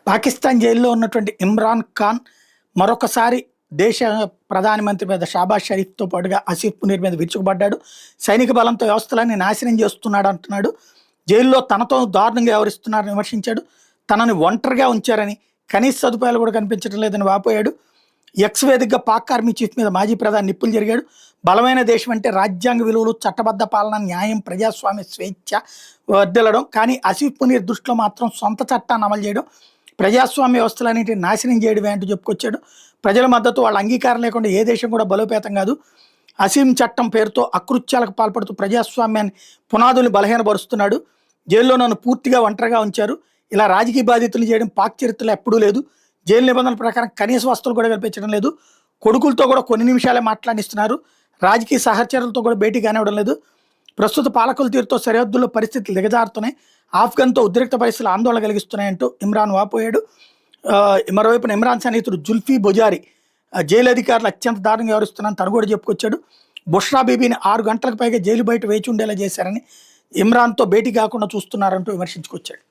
పాకిస్తాన్ జైల్లో ఉన్నటువంటి ఇమ్రాన్ ఖాన్ మరొకసారి దేశ ప్రధానమంత్రి మీద షాబాజ్ షరీఫ్తో పాటుగా ఆసిఫ్ మునీర్ మీద విరుచుకుపడ్డాడు. సైనిక బలంతో వ్యవస్థలన్నీ నాశనం చేస్తున్నాడు అంటున్నాడు. జైల్లో తనతో దారుణంగా వ్యవహరిస్తున్నారని విమర్శించాడు. తనని ఒంటరిగా ఉంచారని, కనీస సదుపాయాలు కూడా కనిపించడం లేదని వాపోయాడు. ఎక్స్ వేదికగా పాక్ ఆర్మీ చీఫ్ మీద మాజీ ప్రధాని నిప్పులు జరిగాడు. బలమైన దేశం అంటే రాజ్యాంగ విలువలు, చట్టబద్ధ పాలన, న్యాయం, ప్రజాస్వామ్య స్వేచ్ఛ వర్దిల్లడం. కానీ ఆసిఫ్ మునీర్ దృష్టిలో మాత్రం సొంత చట్టాన్ని అమలు చేయడం, ప్రజాస్వామ్య వ్యవస్థలన్నింటినీ నాశనం చేయడమే అంటూ చెప్పుకొచ్చాడు. ప్రజల మద్దతు, వాళ్ళ అంగీకారం లేకుండా ఏ దేశం కూడా బలోపేతం కాదు. అసీం చట్టం పేరుతో అకృత్యాలకు పాల్పడుతూ ప్రజాస్వామ్యాన్ని పునాదుల్ని బలహీనపరుస్తున్నాడు. జైల్లో నన్ను పూర్తిగా ఒంటరిగా ఉంచారు. ఇలా రాజకీయ బాధితులు చేయడం పాక్ చరిత్రలో ఎప్పుడూ లేదు. జైలు నిబంధనల ప్రకారం కనీస వస్తువులు కూడా కల్పించడం లేదు. కొడుకులతో కూడా కొన్ని నిమిషాలే మాట్లాడిస్తున్నారు. రాజకీయ సహచరులతో కూడా భేటీ కానివ్వడం లేదు. ప్రస్తుత పాలకుల తీరుతో సరిహద్దుల్లో పరిస్థితులు దిగజారుతున్నాయి. ఆఫ్ఘన్తో ఉద్రిక్త పరిస్థితులు ఆందోళన కలిగిస్తున్నాయంటూ ఇమ్రాన్ వాపోయాడు. మరోవైపున ఇమ్రాన్ సన్నిహితుడు జుల్ఫీ బుజారి జైలు అధికారులు అత్యంత దారుణంగా వ్యవహరిస్తున్నారని తను కూడా చెప్పుకొచ్చాడు. బుష్రా బీబీని 6 గంటలకు పైగా జైలు బయట వేచి ఉండేలా చేశారని, ఇమ్రాన్తో భేటీ కాకుండా చూస్తున్నారంటూ విమర్శించుకొచ్చాడు.